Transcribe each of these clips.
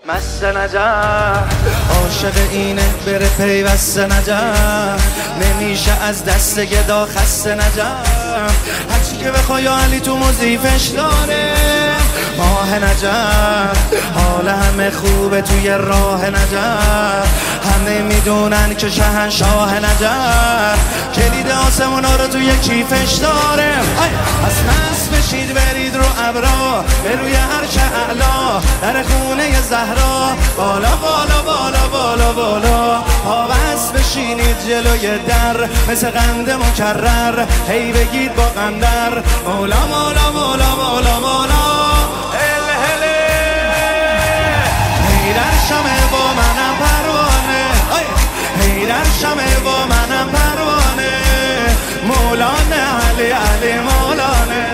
مست نجف عاشق اینه بره پیوست نجف نمیشه از دست گدا خسته نجف هرچی که بخوای علی تو مضیفش داره ماه نجف حال همه خوبه توی راه نجف همه میدونن که شهنشاه نجف کلید آسمونا رو توی کیفش داره از مست بشید برید رو ابرا به روی عرش اعلا در خونه زهرا بالا بالا بالا بالا بالا پابست بشینید جلوی در مثل قند مکرر هی بگید با قندر مولا مولا مولا مولا مولا هل هله هی در شمه با منم پروانه هی در شمه با منم پروانه مولانه علی علی مولانه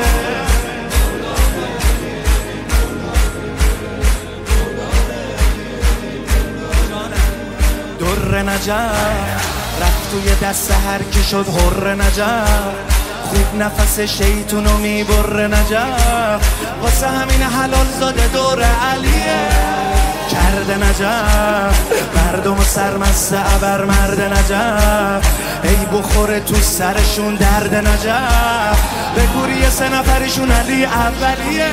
در نجف رفت توی دست هر کی شد حر نجف خوب نفس شیطونو میبره نجف واسه همین حلال زاده دور علیه کرده نجف مردم سرمست ابر مرد نجف ای بخوره تو سرشون درد نجف به گوری 3 نفرشون علی اولیه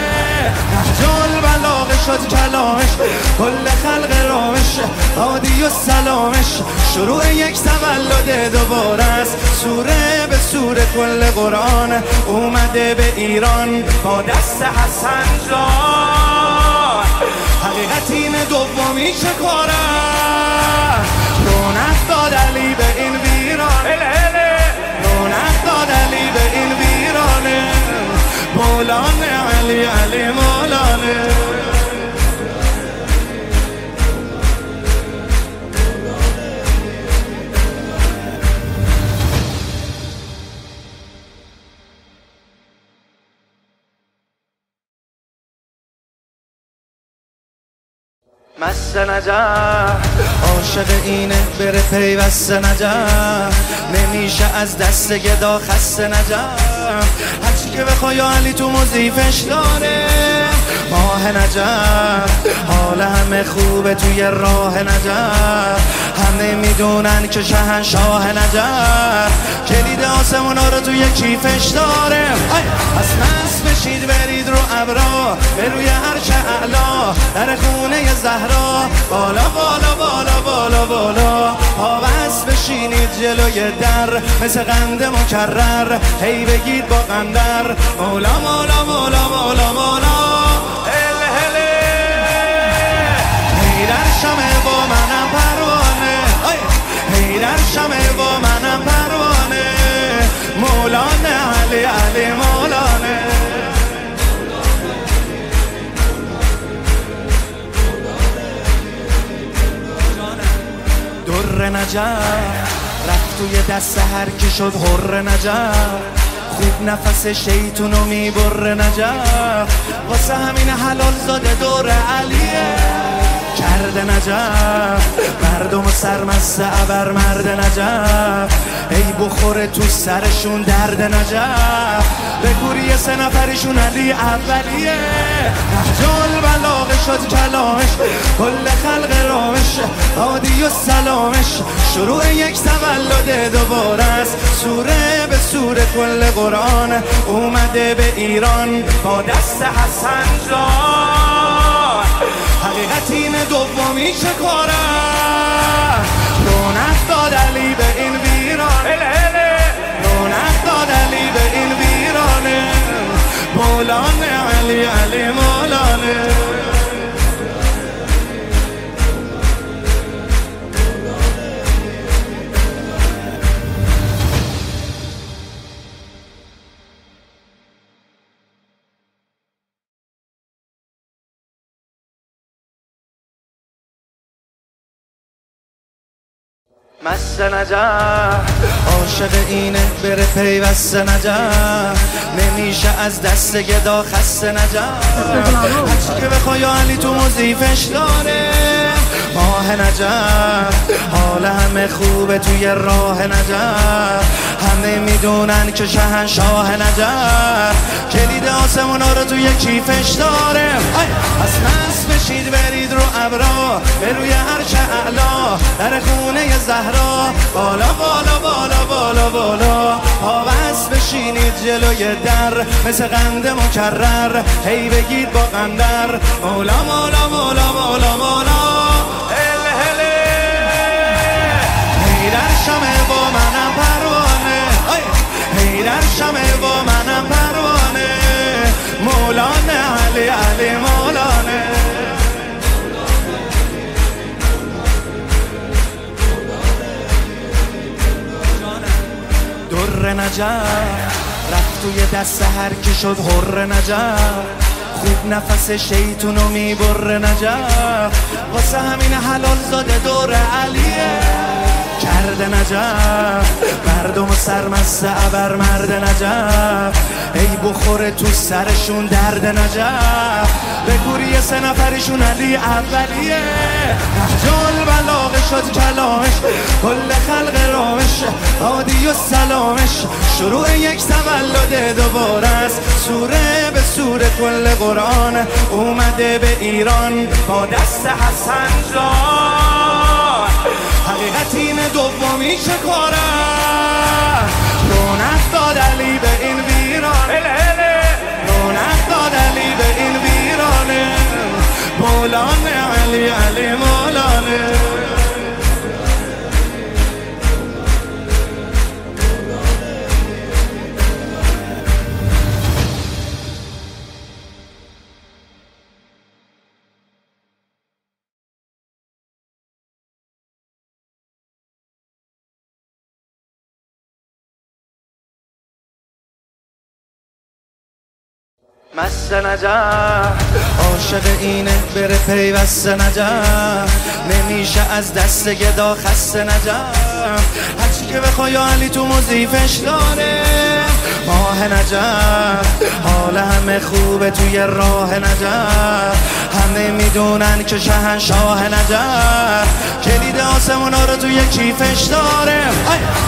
نهجال بلاغه شد کلامش کل خلق رامش عادی و سلامش شروع یک تولد دوباره است سوره به سوره کل قرآن اومده به ایران با دست حسن جان حقیقت این دومی چه کاره رونق داد علی به این ویران رونق داد علی به این ویرانه مولانه علی علی مولانه مست نجف عاشق اینه بره پیوست نجف نمیشه از دست گدا خسته نجف هرچی که بخوای علی تو مضیفش داره ماه نجف حال همه خوبه توی راه نجف همه میدونن که شهنشاه نجف کلید آسمونا رو توی کیفش داره از مست بشید برید رو ابرا به روی عرش اعلا در خونه زهرا بالا بالا بالا بالا بالا پابست بشینید جلوی در مثل قند مکرر هی بگید با قندر مولا مولا مولا مولا مولا هل هله هی در شمه با منم پروانه هی در شمه با منم پروانه مولانه علی علی مولانه در نجف رفت توی دست هر کی شد حر نجف خوب نفس شیطونو میبره نجف واسه همین حلال زاده دور علیه کرده نجف مردم سرمست ابر مرد نجف ای بخوره تو سرشون درد نجف به گوری 3 نفرشون علی اولیه نهجال بلاغه شد کلامش کل خلق رامش عادی و سلامش شروع یک تولد دوباره است سوره به سوره کل قرآن اومده به ایران با دست حسن جان حقیقت این دومی چه کاره رونق داد علی به این ویران رونق داد علی به این ویرانه مولانه علی علی مولانه مست نجف عاشق اینه بره پیوست نجف نمیشه از دست گدا خسته نجف هرچی که بخوای علی تو مضیفش داره ماه نجف حال همه خوبه توی راه نجف همه میدونن که شهنشاه نجف کلید آسمونا رو توی کیفش داره از مست بشید برید رو ابرا به روی عرش اعلا در خونه زهرا بالا بالا بالا بالا بالا پابست بشینید جلوی در مثل قند مکرر هی بگید با قندر مولا مولا مولا مولا مولا هل هله هی در شمه با منم پروانه هی در شمه با منم پروانه مولانه علی علی مولانه در نجف رفت توی دست هر کی شد حر نجف خوب نفس شیطونو میبره نجف واسه همین حلال زاده دور علیه کرده نجف مردم و سرمست ابر مرد نجف ای بخوره تو سرشون درد نجف به گوری 3 نفرشون علی اولیه نهجال بلاغه شد کلامش کل خلق رامش عادی و سلامش شروع یک تولد دوباره است سوره به سوره کل قرآن اومده به ایران با دست حسن جان حقیقت اینه دومی چه کاره رونق داد علی به این ویران رونق داد علی به این ویرانه مولانه علی علی مولانه مست نجف عاشق اینه بره پیوست نجف نمیشه از دست گدا خسته نجف هرچی که بخوای علی تو مضیفش داره ماه نجف حال همه خوبه توی راه نجف همه میدونن که شهنشاه نجف کلید آسمونا رو توی کیفش داره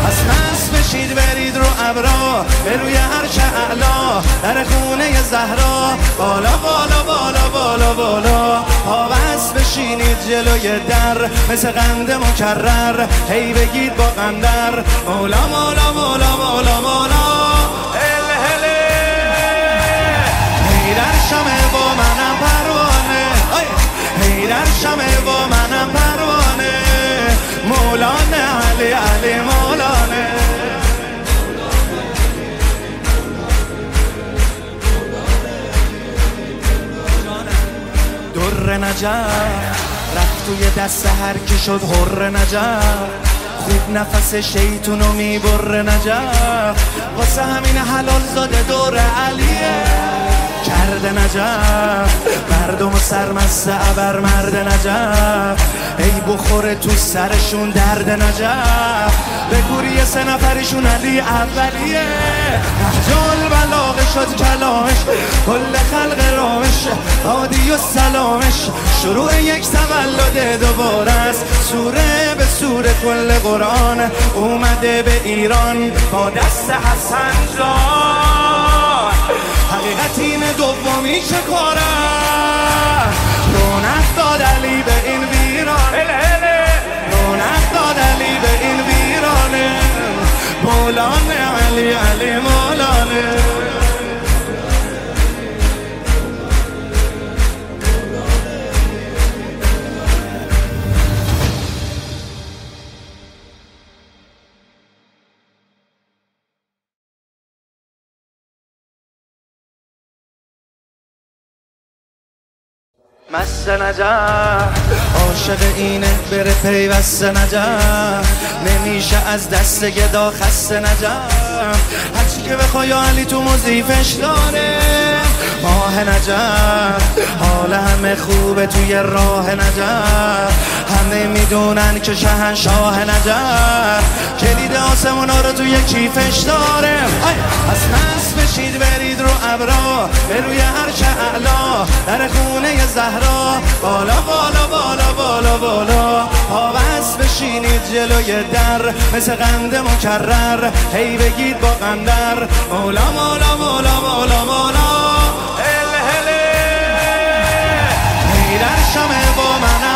از نصف بشید برید رو ابرا به روی عرش اعلا در خونه زهرا بالا بالا بالا بالا بالا پابست بشینید جلوی در مثل قند مکرر هی بگید با قندر مولا مولا مولا مولا مولا هل هله هی در شمه با منم پروانه هی در شمه با منم پروانه مولانه علی علی مولانه در نجف رفت توی دست هر کی شد حر نجف خوب نفس شیطونو میبره نجف واسه همین حلال زاده دور علیه کرده نجف مردم و سرمست ابر مرد نجف ای بخوره تو سرشون درد نجف به گوری 3 نفرشون علی اولیه نهجال بلاغه شد کلامش کل خلق رامش عادی و سلامش شروع یک تولد دوباره است سوره به سوره کل قرآن اومده به ایران با دست حسن جان حقیقت اینه دومی چه کاره رونق داد علی به این ویران رونق داد علی به این ویرانه مولانه علی علی مولانه مست نجف عاشق اینه بره پیوست نجف نمیشه از دست گدا خسته نجف هرچی که بخوای علی تو مضیفش داره ماه نجف حال همه خوبه توی راه نجف همه میدونن که شهنشاه نجف کلید آسمونا رو توی کیفش داره از نصف بشید برید رو ابرا به روی عرش اعلا در خونه زهرا بالا بالا بالا بالا بالا پابست بشینید جلوی در مثل قند مکرر هی بگید با قندر مولا مولا مولا مولا مولا هل هله هی در شمه با من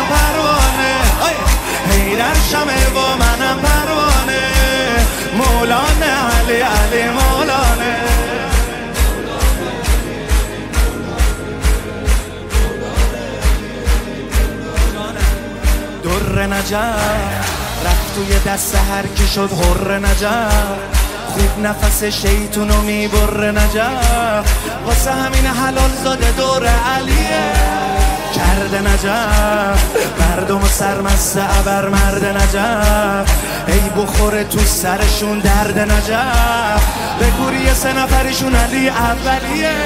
در نجف رفت توی دست هر کی شد حر نجف خوب نفس شیطونو میبره نجف واسه همین حلال زاده دور علیه کرده نجف مردم سرمسته ابر مرد نجف ای بخوره تو سرشون درد نجف بگوری 3 نفرشون علی اولیه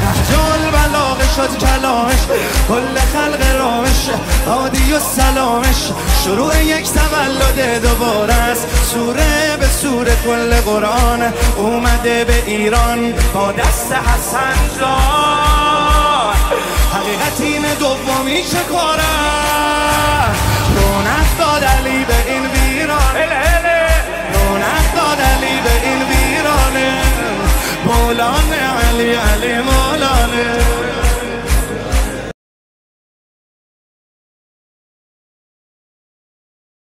نهجال بلاغه شد کلامش کل خلق رامش عادی و سلامش شروع یک تولد دوباره است سوره به سوره کل قرآن اومده به ایران با دست حسن جان حقیقت این دومی چه کاره رونق داد علی به این ویرانه رونق داد علی به این ویرانه مولانا علی علی مولانا